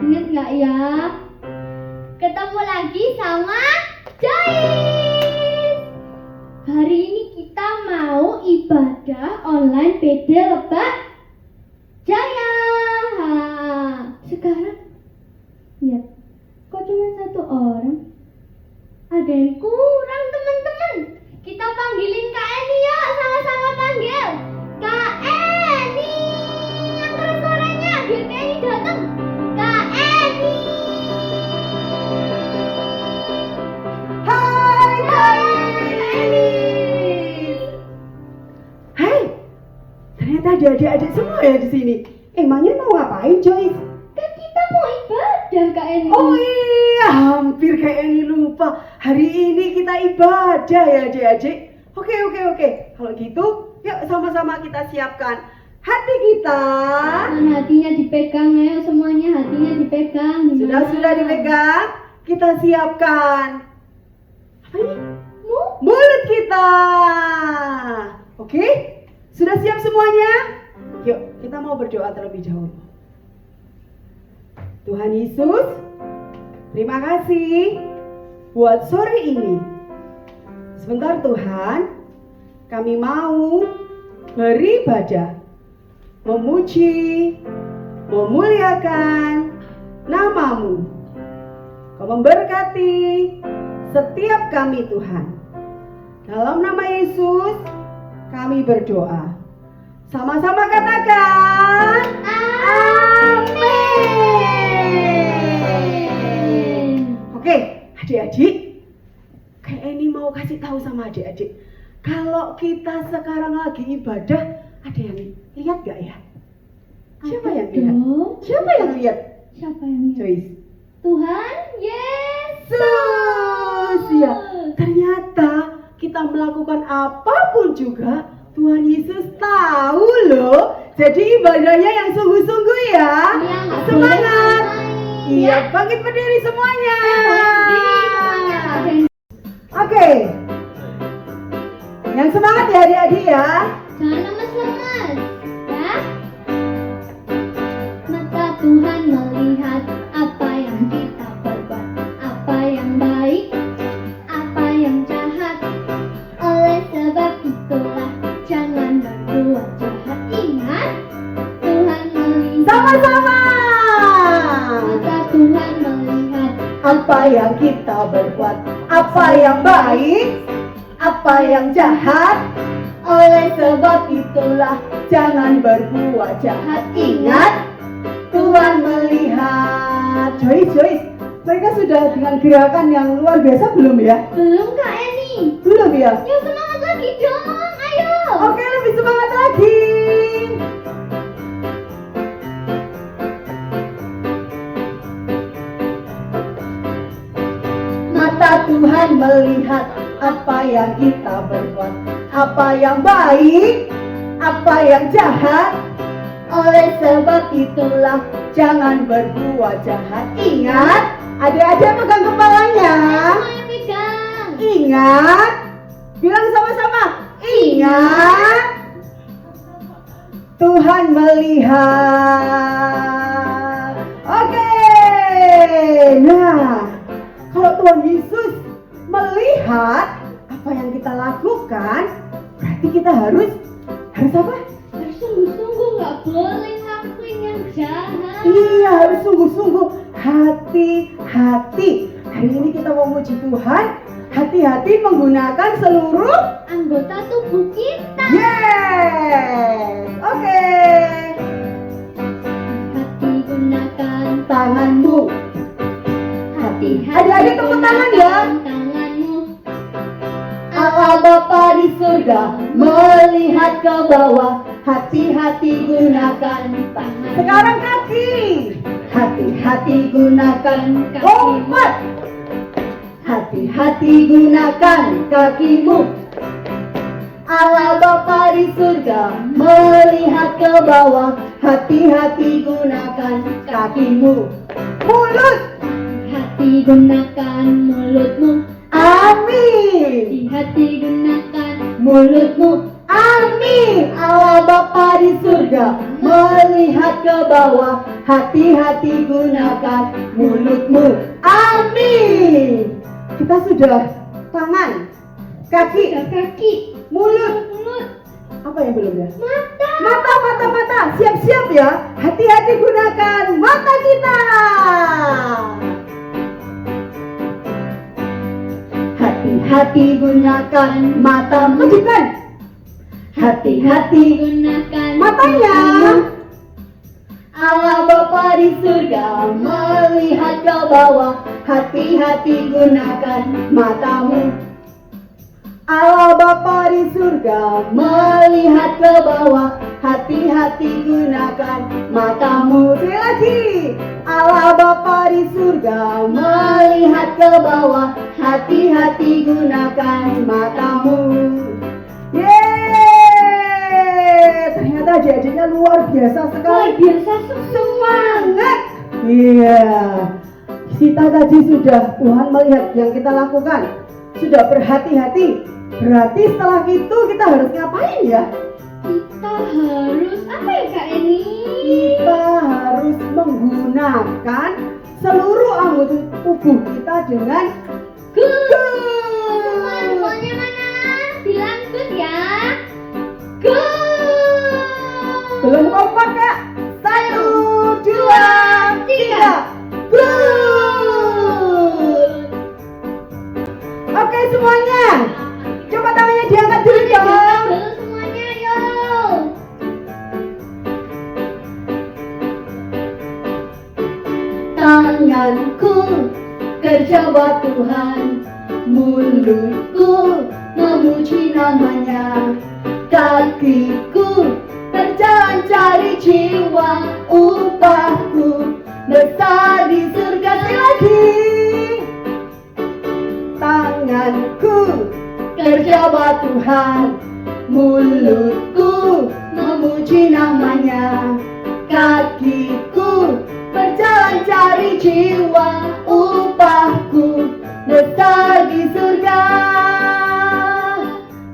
Ingat nggak ya? Ketemu lagi sama Joyce. Hari ini kita mau ibadah online PD Lebak Jaya. Sekarang lihat, kok cuma satu orang? Ada yang kurang, teman-teman. Kita panggilin Kak Eni yuk, sama-sama panggil. Kak Eni, yang keras suaranya biar Kak Eni datang. Kak Eni. Hai Kak Eni. Hai, ternyata ada adik-adik semua ya di sini. Emangnya mau ngapain, Joyce? Kan kita mau ibadah, Kak Eni. Oh iya, hampir Kak Eni lupa. Hari ini kita ibadah ya adik-adik. Oke. Kalau gitu, yuk sama-sama kita siapkan hati kita. Hatinya dipegang, ayo semuanya hatinya dipegang. Sudah dipegang. Kita siapkan. Apa ini? Mulut kita. Oke? Sudah siap semuanya? Yuk, kita mau berdoa terlebih dahulu. Tuhan Yesus, terima kasih buat sore ini. Sebentar Tuhan, kami mau beribadah, memuji, memuliakan nama-Mu. Kau memberkati setiap kami Tuhan. Dalam nama Yesus, kami berdoa. Sama-sama katakan, amin. Oke, adik-adik, Kak Eni mau kasih tahu sama adik-adik, kalau kita sekarang lagi ibadah, ada yang lihat gak ya? Siapa yang lihat? Siapa yang lihat? Siapa yang lihat? Joyce. Tuhan Yesus. Ya, ternyata kita melakukan apapun juga Tuhan Yesus tahu loh. Jadi ibadahnya yang sungguh-sungguh ya. Semangat. Iya, bangkit berdiri semuanya. Oke. Yang semangat ya adik-adik ya. Jangan lemas-lemas, ya. Mata Tuhan melihat apa yang kita perbuat, apa yang baik, apa yang jahat. Oleh sebab itulah jangan berbuat jahat. Ingat, Tuhan melihat. Sama-sama. Mata Tuhan melihat Apa yang kita berbuat, apa yang baik, apa yang jahat. Oleh sebab itulah jangan berbuat jahat. Ingat, Tuhan melihat. Joyce, mereka sudah dengan gerakan yang luar biasa belum ya? belum, Kak Eni. Belum ya? Yuk semangat lagi dong, ayo. Oke, lebih semangat lagi. Mata Tuhan melihat apa yang kita berbuat, apa yang baik, apa yang jahat. Oleh sebab itulah jangan berbuat jahat. Ingat, adik-adik pegang kepalanya. Semuanya pegang. Ingat, bilang sama-sama. Ingat, Tuhan melihat. Oke. Nah, kalau Tuhan Yesus melihat apa yang kita lakukan, berarti kita harus apa? Harus sungguh-sungguh, nggak boleh ngelakuin yang jahat. Iya, harus sungguh-sungguh, hati-hati. Hari ini kita mau muji Tuhan, hati-hati menggunakan seluruh Anggota tubuh kita. yes. Oke. Hati gunakan Tanganmu. hati-hati. Adik-adik tepuk tangan ya. Tanganmu. Allah Bapa di surga melihat ke bawah. Hati-hati gunakan tangan. Sekarang kaki. Hati-hati gunakan kompat. Hati-hati gunakan kakimu. Allah Bapa di surga melihat ke bawah. Hati-hati gunakan kakimu. Mulut. Hati gunakan mulutmu. Amin. Hati gunakan Mulutmu. Amin. Allah Bapa di surga melihat ke bawah. hati-hati gunakan mulutmu. Amin. Kita sudah tangan, kaki, mulut. Apa yang belum ya? Mata. Siap-siap ya. Hati-hati gunakan mata kita. Hati-hati gunakan mata. Tunjukkan. Hati-hati Gunakan matanya. Allah Bapa di surga melihat ke bawah. Hati-hati gunakan matamu. Allah Bapa di surga melihat ke bawah. Hati-hati gunakan matamu. Sekali lagi. Allah Bapa di surga melihat ke bawah. Hati-hati gunakan matamu. Yeay, ternyata adik-adiknya luar biasa sekali. Semangat. Iya. Kita tadi sudah Tuhan melihat yang kita lakukan. Sudah berhati-hati. Berarti setelah itu kita harus ngapain ya? Kita harus apa ya Kak Eni? Kita harus menggunakan seluruh anggota tubuh kita dengan Semuanya mana? Bilang good ya. Good. Belum kompak Kak. 1, 2, 3. Good. Oke semuanya. Coba tangannya diangkat dulu dong. Dulu semuanya yuk. Tanganku kerja buat Tuhan, mulutku memuji namanya, kakiku berjalan cari jiwa, upahku besar di surga. Sekali lagi. Tanganku kerja buat Tuhan, mulutku memuji namanya, kakiku berjalan cari jiwa, upahku besar di surga.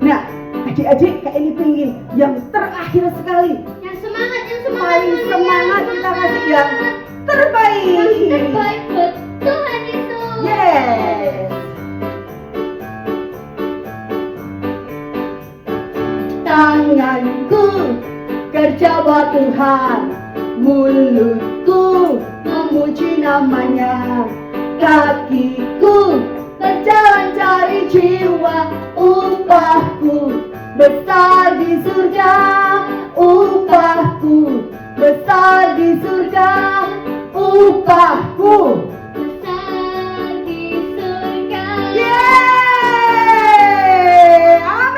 Nah, adik-adik Kak Eni pengen yang terakhir sekali. Yang semangat. Paling semangat kita kasih yang terbaik. Yang terbaik buat Tuhan Yesus. Yes. Tanganku kerja buat Tuhan, mulutku memuji namanya, kakiku berjalan cari jiwa, upahku besar di surga, upahku besar di surga, upahku Besar di surga. Yeay! Amin.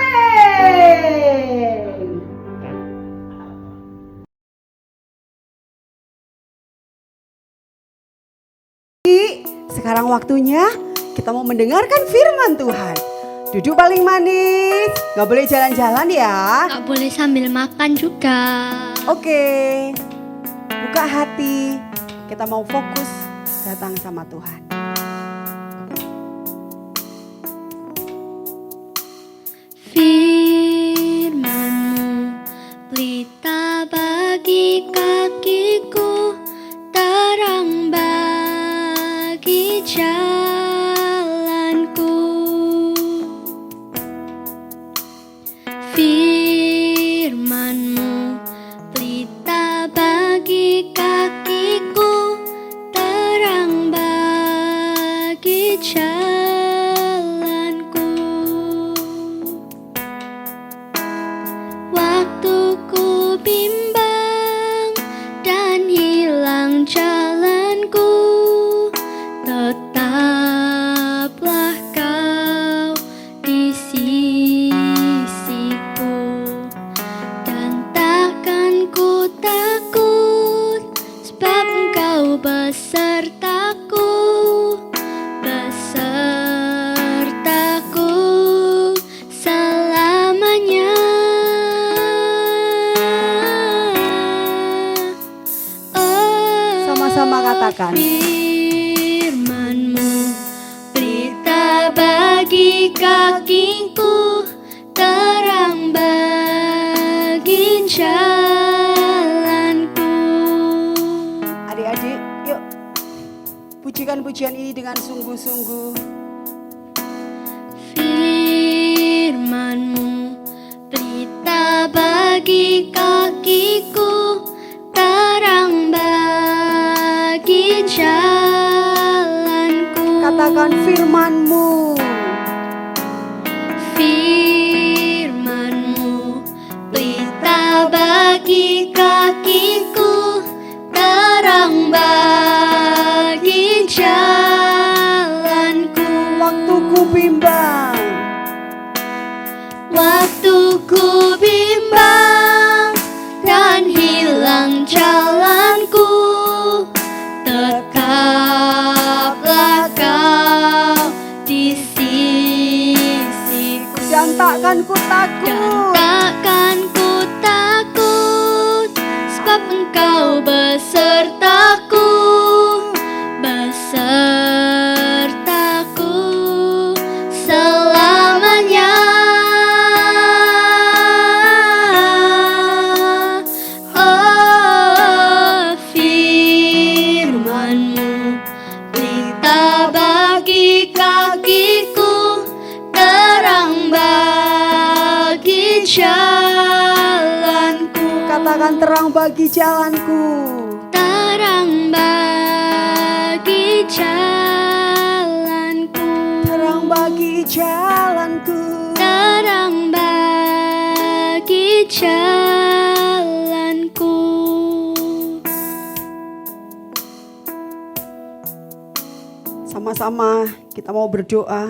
Sekarang waktunya kita mau mendengarkan firman Tuhan. Duduk paling manis, gak boleh jalan-jalan ya. Gak boleh sambil makan juga. Oke, buka hati, kita mau fokus datang sama Tuhan. Firman-Mu pelita bagi kakiku, terang bagi jalanku. Firman-Mu pelita bagi kakiku, terang bagi jalanku. Waktu ku bimbang dan hilang jalanku, tetaplah Kau di sisiku, dan takkan ku takut, sebab Engkau besertaku, besertaku selamanya. Sama-sama katakan. Firman-Mu pelita bagi kakiku, terang bagi jalanku. pujikan pujian ini dengan sungguh-sungguh. Firman-Mu pelita bagi kakiku, terang bagi jalanku. Katakan firman-Mu. Firman-Mu pelita bagi kakiku, terang bagi jalanku. Waktuku bimbang, Waktuku bimbang dan hilang jalanku, tetaplah Kau di sisiku. dan takkan ku Dan takut. takkan ku takut, sebab Engkau besertaku, besertaku selamanya. Oh, firman-Mu pelita bagi kakiku, terang bagi jalanku. Katakan terang bagi jalanku. Terang bagi jalanku. Terang bagi jalanku. Terang bagi jalanku. Sama-sama kita mau berdoa.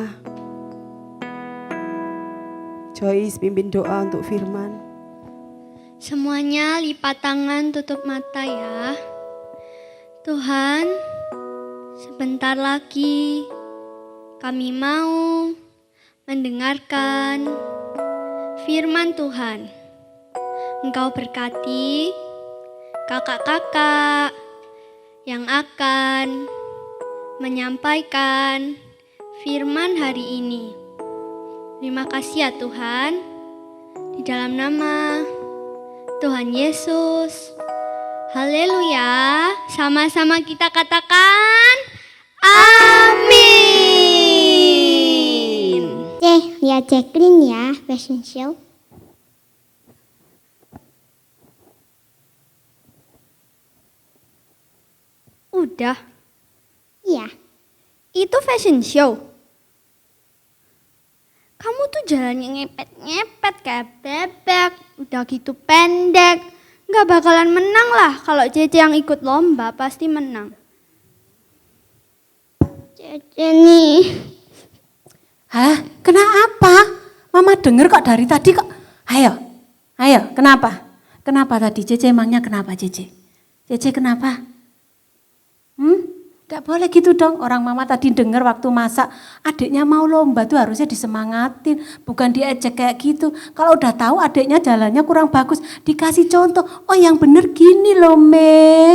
Joyce pimpin doa untuk firman. Semuanya lipat tangan, tutup mata ya. Tuhan, sebentar lagi kami mau mendengarkan firman Tuhan. Engkau berkati kakak-kakak yang akan menyampaikan firman hari ini. Terima kasih ya Tuhan. Di dalam nama Tuhan Yesus. Haleluya. Sama-sama kita katakan amin. Lihat Jacqueline ya, fashion show. Udah, Iya, itu fashion show. Kamu tuh jalannya ngepet-ngepet kayak bebek, udah gitu pendek. Nggak bakalan menang lah, kalau Cece yang ikut lomba pasti menang. Cece nih. Hah? Kenapa? Mama denger kok dari tadi kok. Ayo, kenapa? Kenapa tadi Cece emangnya kenapa Cece? Cece kenapa? Gak boleh gitu dong. Orang mama tadi denger waktu masak adiknya mau lomba tuh harusnya disemangatin. Bukan diejek kayak gitu. Kalau udah tahu adiknya jalannya kurang bagus, dikasih contoh. Oh yang bener gini loh Me.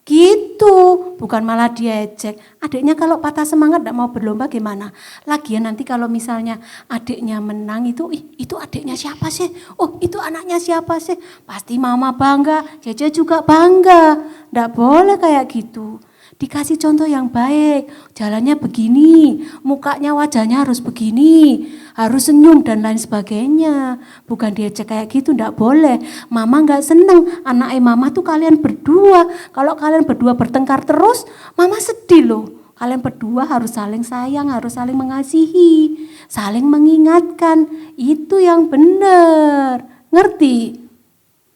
Gitu. Bukan malah diejek. Adiknya kalau patah semangat gak mau berlomba gimana? Lagian nanti kalau misalnya adiknya menang itu adiknya siapa sih? Oh itu anaknya siapa sih? Pasti mama bangga, Cece juga bangga. Gak boleh kayak gitu. Dikasih contoh yang baik, jalannya begini, mukanya wajahnya harus begini, harus senyum dan lain sebagainya. Bukan diajak kayak gitu, ndak boleh. Mama nggak seneng, anaknya mama tuh kalian berdua. Kalau kalian berdua bertengkar terus, mama sedih loh. Kalian berdua harus saling sayang, harus saling mengasihi, saling mengingatkan. Itu yang benar, ngerti?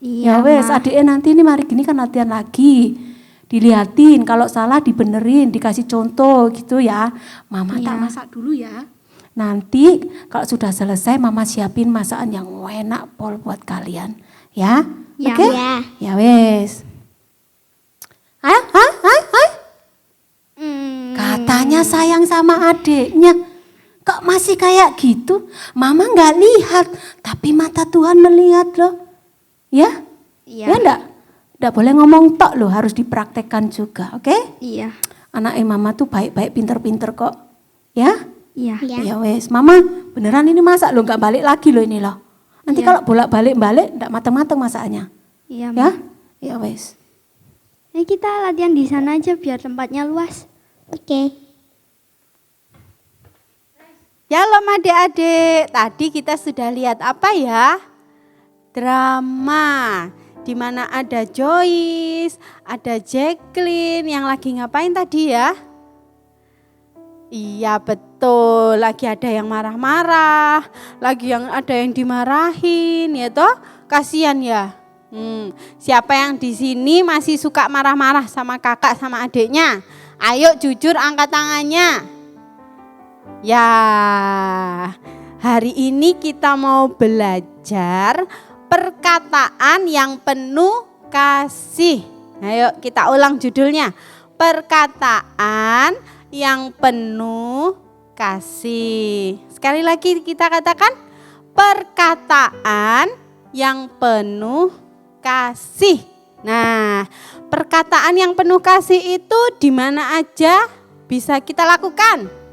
Iya, Ya wes, adiknya nanti ini mari gini kan latihan lagi. Dilihatin, kalau salah dibenerin, dikasih contoh gitu ya. Mama tak masak dulu ya. Nanti kalau sudah selesai mama siapin masakan yang enak pol buat kalian. Ya, Ya. oke? Ya. Ya wes. Hai. Katanya sayang sama adiknya. Kok masih kayak gitu? Mama nggak lihat, tapi mata Tuhan melihat loh. Ya? Iya. Ya enggak? Enggak boleh ngomong tok loh, harus dipraktekkan juga, oke? Iya. Anak mama tuh baik-baik, pinter-pinter kok. Ya? Iya. Ya. Ya wes, mama beneran ini masak loh, nggak balik lagi loh ini loh. Nanti Ya. kalau bolak-balik enggak mateng-mateng masaknya. Iya. Ya? Ya wes. Ya kita latihan di sana aja biar tempatnya luas. Oke. Shalom adik-adik, tadi kita sudah lihat apa ya? Drama, di mana ada Joyce, ada Jacqueline yang lagi ngapain tadi ya? Iya betul, lagi ada yang marah-marah, lagi ada yang dimarahin, ya toh? Kasihan ya. Siapa yang di sini masih suka marah-marah sama kakak sama adiknya? Ayo jujur angkat tangannya. Ya, hari ini kita mau belajar perkataan yang penuh kasih. Ayo kita ulang judulnya. Perkataan yang penuh kasih. Sekali lagi kita katakan perkataan yang penuh kasih. Nah, perkataan yang penuh kasih itu di mana aja bisa kita lakukan?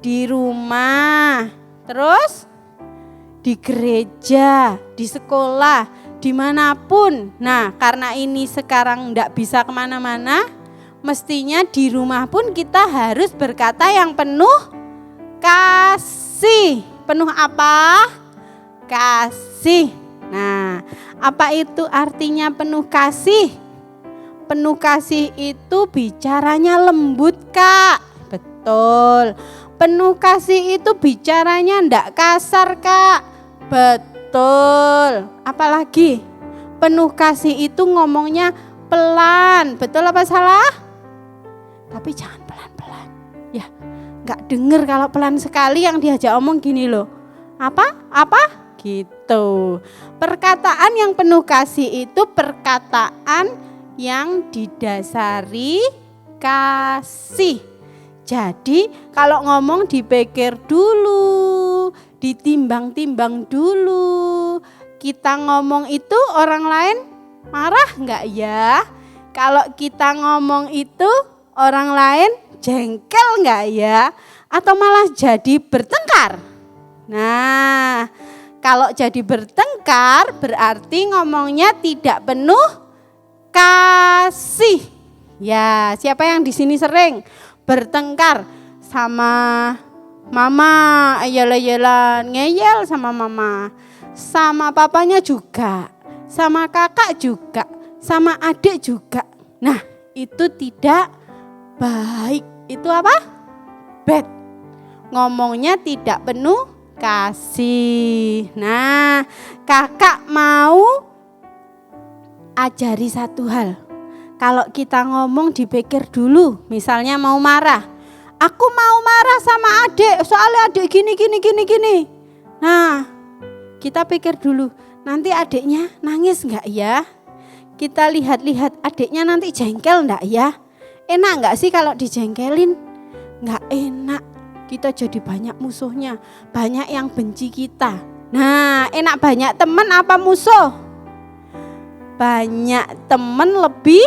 Di rumah, terus di gereja, di sekolah, dimanapun. Nah, karena ini sekarang enggak bisa kemana-mana, mestinya di rumah pun kita harus berkata yang penuh kasih. Penuh apa? Kasih. Nah, apa itu artinya penuh kasih? Penuh kasih itu bicaranya lembut, Kak. Betul. Penuh kasih itu bicaranya ndak kasar, Kak. Betul. Apalagi penuh kasih itu ngomongnya pelan. Betul apa salah? Tapi jangan pelan-pelan. Ya, nggak denger kalau pelan sekali yang diajak omong gini loh. Apa? Gitu. Perkataan yang penuh kasih itu perkataan yang didasari kasih. Jadi kalau ngomong dipikir dulu, ditimbang-timbang dulu. Kita ngomong itu orang lain marah enggak ya? Kalau kita ngomong itu orang lain jengkel enggak ya? Atau malah jadi bertengkar? Nah, kalau jadi bertengkar berarti ngomongnya tidak penuh kasih. Ya, siapa yang di sini sering bertengkar sama mama, ayel-ayelan, ngeyel sama mama, sama papanya juga, sama kakak juga, sama adik juga. Nah, itu tidak baik. Itu apa? Bad. Ngomongnya tidak penuh kasih. Nah, kakak mau ajari satu hal. Kalau kita ngomong dipikir dulu, misalnya mau marah. Aku mau marah sama adik, soalnya adik gini. Nah, kita pikir dulu, nanti adiknya nangis enggak ya? Kita lihat-lihat adiknya nanti jengkel enggak ya? Enak enggak sih kalau dijengkelin? Enggak enak, kita jadi banyak musuhnya, banyak yang benci kita. Nah, enak banyak teman apa musuh? Banyak teman lebih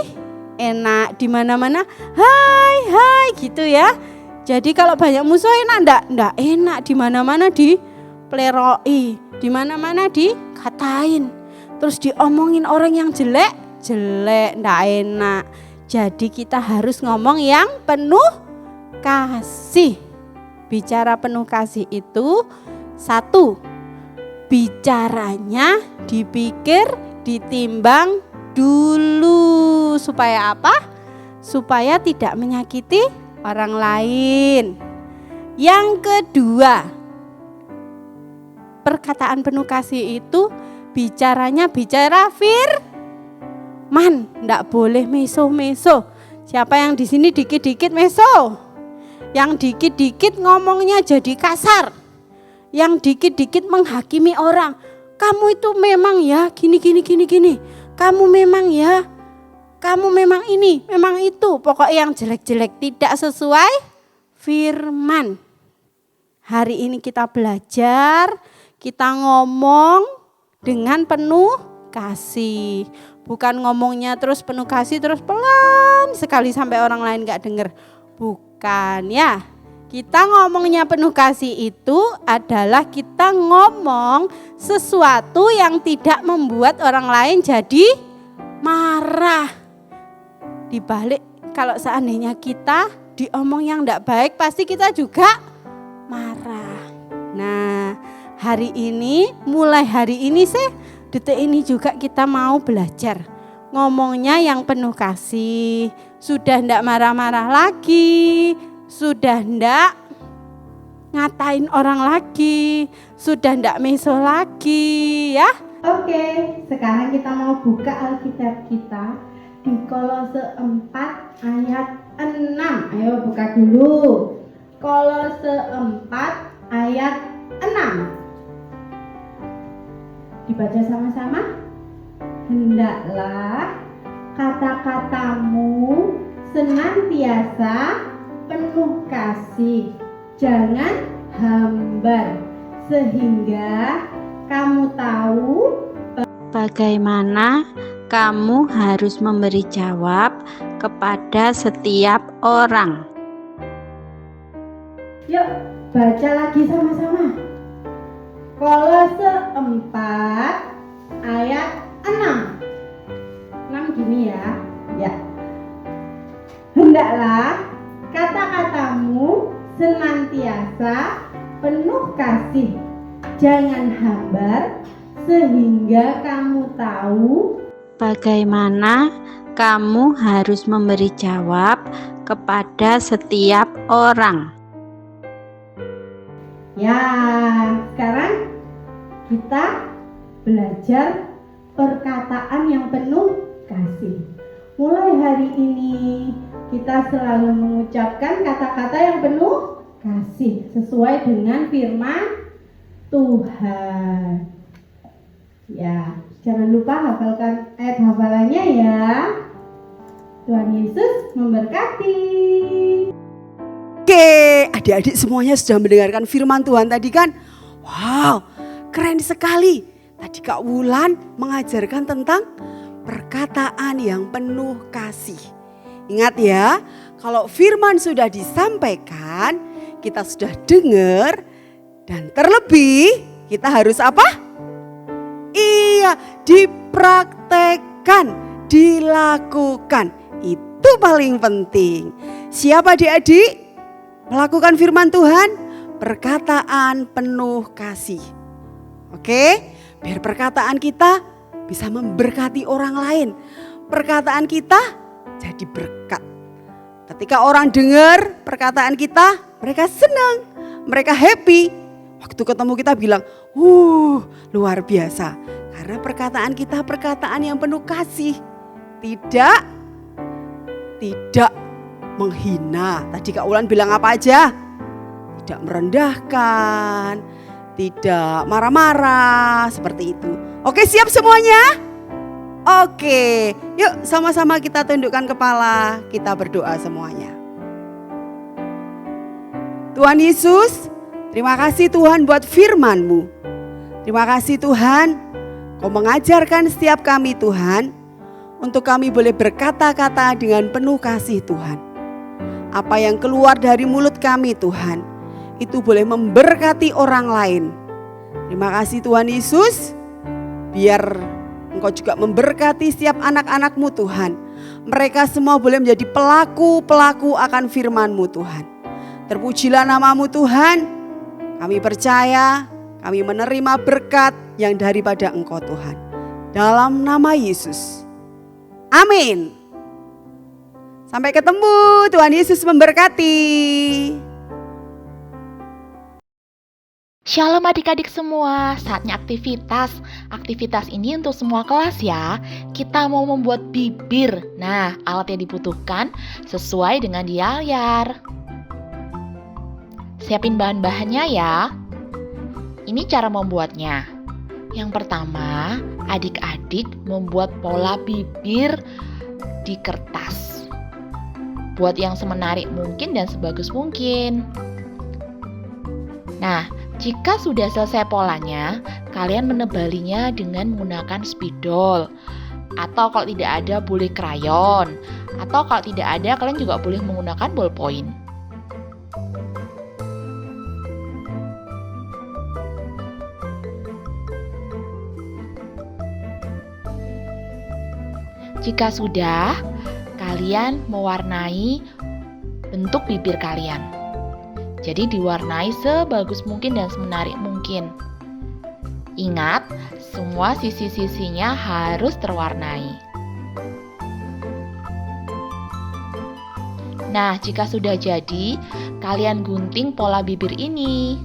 enak, di mana-mana hai gitu ya. Jadi kalau banyak musuh enak enggak enak, di mana-mana dipleroi, di mana-mana dikatain, terus diomongin orang yang jelek enggak enak. Jadi kita harus ngomong yang penuh kasih. Bicara penuh kasih itu satu, bicaranya dipikir, ditimbang dulu. Supaya apa? Supaya tidak menyakiti orang lain. Yang kedua, perkataan penuh kasih itu bicaranya bicara firman, enggak boleh meso-meso. Siapa yang di sini dikit-dikit meso? Yang dikit-dikit ngomongnya jadi kasar. Yang dikit-dikit menghakimi orang. Kamu itu memang ya gini. Kamu memang ya, kamu memang ini, memang itu. Pokoknya yang jelek-jelek, tidak sesuai firman. Hari ini kita belajar, kita ngomong dengan penuh kasih. Bukan ngomongnya terus penuh kasih, terus pelan sekali sampai orang lain gak denger. Bukan ya. Kita ngomongnya penuh kasih itu adalah kita ngomong sesuatu yang tidak membuat orang lain jadi marah. Dibalik kalau seandainya kita diomong yang enggak baik, pasti kita juga marah. Nah, mulai hari ini sih, detik ini juga kita mau belajar ngomongnya yang penuh kasih. Sudah enggak marah-marah lagi, sudah enggak ngatain orang lagi, sudah enggak meso lagi ya. Oke, sekarang kita mau buka Alkitab kita di Kolose 4 ayat 6. Ayo buka dulu. Kolose 4 ayat 6. Dibaca sama-sama. Hendaklah kata-katamu senantiasa penuh kasih, jangan hambar, sehingga kamu tahu bagaimana kamu harus memberi jawab kepada setiap orang. Yuk, baca lagi sama-sama. Kolose 4 ayat 6. 6 gini ya. Ya. Hendaklah kata-katamu senantiasa penuh kasih, jangan hambar, sehingga kamu tahu Bagaimana kamu harus memberi jawab kepada setiap orang. ya. Sekarang kita belajar perkataan yang penuh kasih. Mulai hari ini kita selalu mengucapkan kata-kata yang penuh kasih sesuai dengan firman Tuhan. Ya, jangan lupa hafalkan ayat hafalannya ya. Tuhan Yesus memberkati. Oke, adik-adik semuanya sudah mendengarkan firman Tuhan tadi kan? Wow, keren sekali. Tadi Kak Wulan mengajarkan tentang perkataan yang penuh kasih. Ingat ya, kalau firman sudah disampaikan, kita sudah dengar, dan terlebih kita harus apa? Iya, dipraktekkan, dilakukan. Itu paling penting. Siapa adik-adik? Melakukan firman Tuhan, perkataan penuh kasih. Oke, biar perkataan kita bisa memberkati orang lain. Perkataan kita jadi berkat. Ketika orang dengar perkataan kita, mereka senang, mereka happy. Waktu ketemu kita bilang, luar biasa. Karena perkataan kita perkataan yang penuh kasih. Tidak menghina. Tadi Kak Ulan bilang apa aja? Tidak merendahkan, tidak marah-marah, seperti itu. Oke, siap semuanya? Oke, yuk sama-sama kita tundukkan kepala, kita berdoa semuanya. Tuhan Yesus, terima kasih Tuhan buat firman-Mu. Terima kasih Tuhan, Kau mengajarkan setiap kami Tuhan, untuk kami boleh berkata-kata dengan penuh kasih Tuhan. Apa yang keluar dari mulut kami Tuhan, itu boleh memberkati orang lain. Terima kasih Tuhan Yesus, biar Engkau juga memberkati setiap anak-anak-Mu Tuhan. Mereka semua boleh menjadi pelaku-pelaku akan firman-Mu Tuhan. Terpujilah nama-Mu Tuhan, kami percaya, kami menerima berkat yang daripada Engkau Tuhan. Dalam nama Yesus. Amin. Sampai ketemu, Tuhan Yesus memberkati. Shalom adik-adik semua, saatnya aktivitas. Aktivitas ini untuk semua kelas ya. Kita mau membuat bibir. Nah, alat yang dibutuhkan sesuai dengan di layar. Siapin bahan-bahannya ya. Ini cara membuatnya. Yang pertama, adik-adik membuat pola bibir di kertas. Buat yang semenarik mungkin dan sebagus mungkin. Nah, jika sudah selesai polanya, kalian menebalinya dengan menggunakan spidol. Atau kalau tidak ada boleh krayon. Atau kalau tidak ada kalian juga boleh menggunakan ballpoint. Jika sudah, kalian mewarnai bentuk bibir kalian. Jadi diwarnai sebagus mungkin dan semenarik mungkin. Ingat, semua sisi-sisinya harus terwarnai. Nah, jika sudah jadi, kalian gunting pola bibir ini.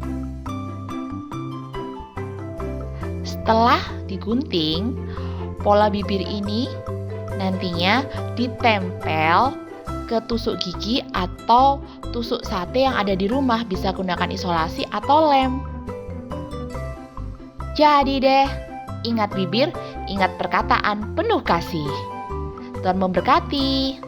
Setelah digunting, pola bibir ini nantinya ditempel ke tusuk gigi atau tusuk sate yang ada di rumah. Bisa gunakan isolasi atau lem. Jadi deh, ingat bibir, ingat perkataan penuh kasih. Tuhan memberkati.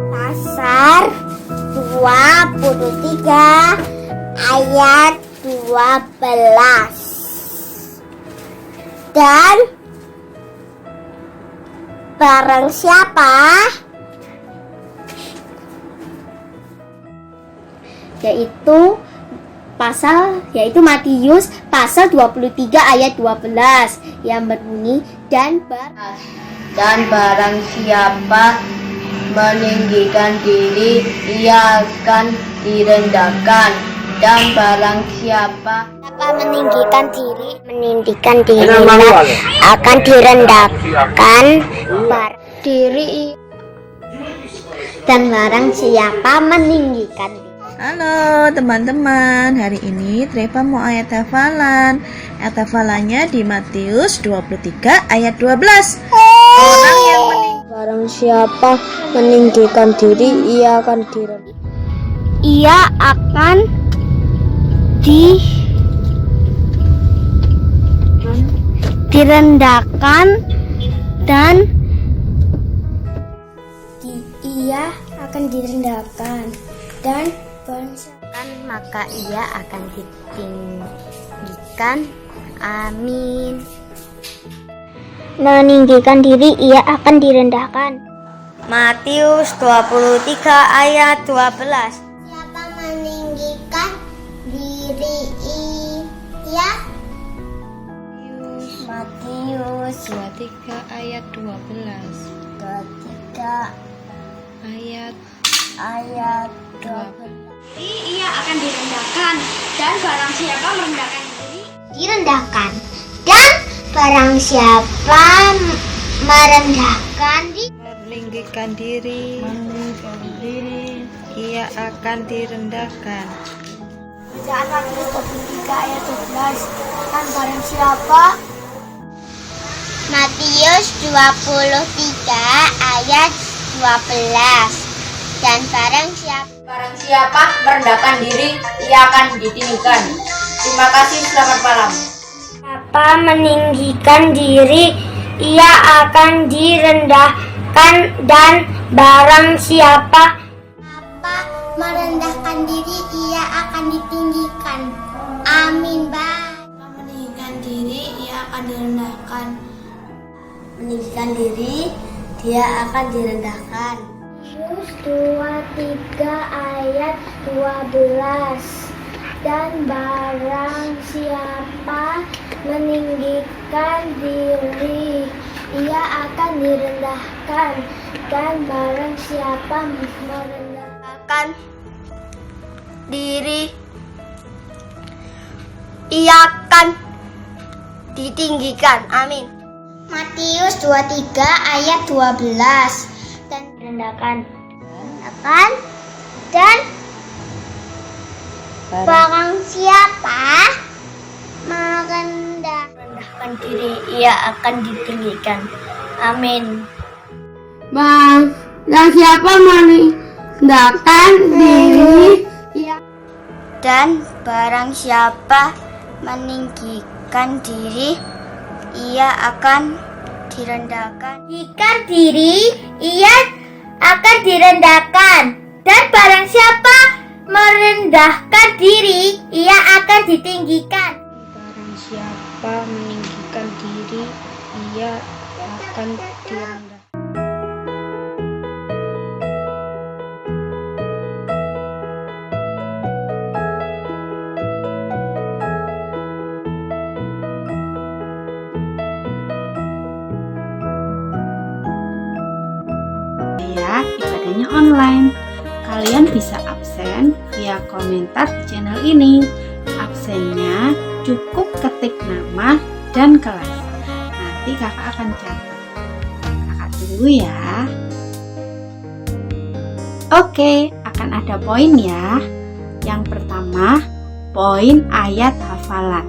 Pasar 23 ayat 12. Dan barang siapa, yaitu Matius pasal 23 ayat 12 yang berbunyi, dan barang siapa meninggikan diri, ia akan direndahkan. Dan barang siapa meninggikan dirinya akan direndahkan dan barang siapa meninggikan diri. Halo teman-teman, hari ini Treva mau ayat hafalan. Ayat hafalannya di Matius 23 ayat 12. Orang yang Barang siapa meninggikan diri, ia akan direndahkan dan maka ia akan ditinggikan. Amin. Meninggikan diri, ia akan direndahkan. Matius 23 ayat 12. Siapa meninggikan diri, ia Matius 23 ayat 12. 23 ayat 12. Ia akan direndahkan, dan barang siapa merendahkan diri, Direndahkan, dan barang siapa meninggikan diri, ia akan direndahkan. Bacaan Matius 23 ayat 12. Dan barang siapa Matius 23 ayat 12. Dan barang siapa merendahkan diri, ia akan ditinggikan. Terima kasih, selamat malam. Siapa meninggikan diri, ia akan direndahkan. Dan barang siapa merendahkan diri, ia akan ditinggikan. Amin. Meninggikan diri, ia akan direndahkan. Meninggikan diri, dia akan direndahkan. Yesus 23 ayat 12. Dan barang siapa meninggikan diri, ia akan direndahkan. Dan barang siapa merendahkan Diri, ia akan ditinggikan. Amin. Matius 23 ayat 12. Dan direndahkan. Dan barang siapa merendahkan diri, ia akan ditinggikan. Amin. Barang siapa merendahkan diri, dan barang siapa meninggikan diri, ia akan direndahkan. Meninggikan diri, ia akan direndahkan. Dan barang siapa merendahkan diri, ia akan ditinggikan. Barang siapa meninggikan diri, ia akan direndahkan. Ibadahnya online. Kalian bisa absen via komentar di channel ini. Absennya cukup ketik nama dan kelas. Nanti kakak akan catat. Kakak tunggu ya. Oke, akan ada poin ya. Yang pertama, poin ayat hafalan.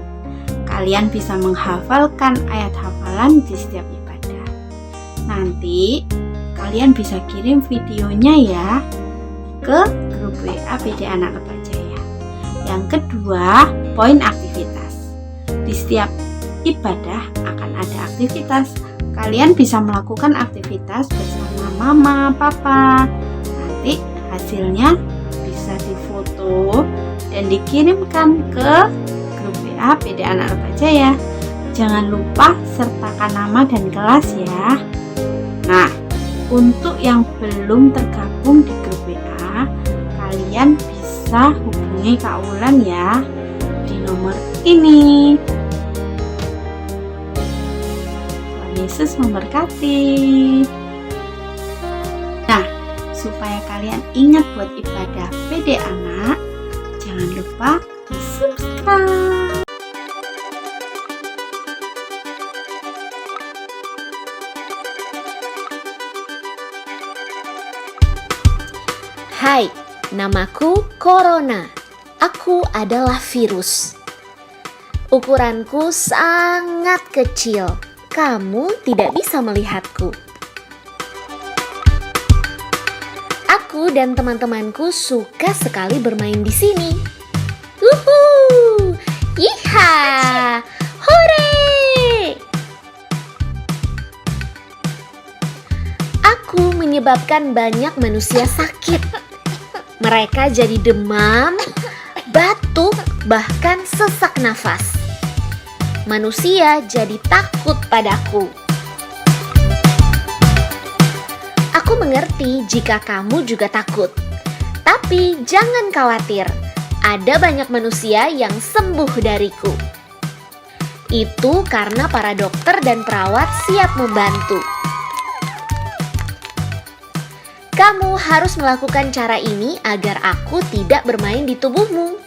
Kalian bisa menghafalkan ayat hafalan di setiap ibadah. Nanti kalian bisa kirim videonya ya ke grup WA PD Anak Kertajaya. Yang kedua, poin aktivitas. Di setiap ibadah akan ada aktivitas. Kalian bisa melakukan aktivitas bersama mama, papa. Nanti hasilnya bisa difoto dan dikirimkan ke grup WA PD Anak Kertajaya. Jangan lupa sertakan nama dan kelas ya. Nah, untuk yang belum tergabung di grup WA, kalian bisa hubungi Kak Wulan ya di nomor ini. Tuhan Yesus memberkati. Nah, supaya kalian ingat buat ibadah PD Anak, jangan lupa di subscribe. Hai, namaku Corona. Aku adalah virus. Ukuranku sangat kecil. Kamu tidak bisa melihatku. Aku dan teman-temanku suka sekali bermain di sini. Wuhuu! Yiha! Hore! Aku menyebabkan banyak manusia sakit. Mereka jadi demam, batuk, bahkan sesak nafas. Manusia jadi takut padaku. Aku mengerti jika kamu juga takut. Tapi jangan khawatir, ada banyak manusia yang sembuh dariku. Itu karena para dokter dan perawat siap membantu. Kamu harus melakukan cara ini agar aku tidak bermain di tubuhmu.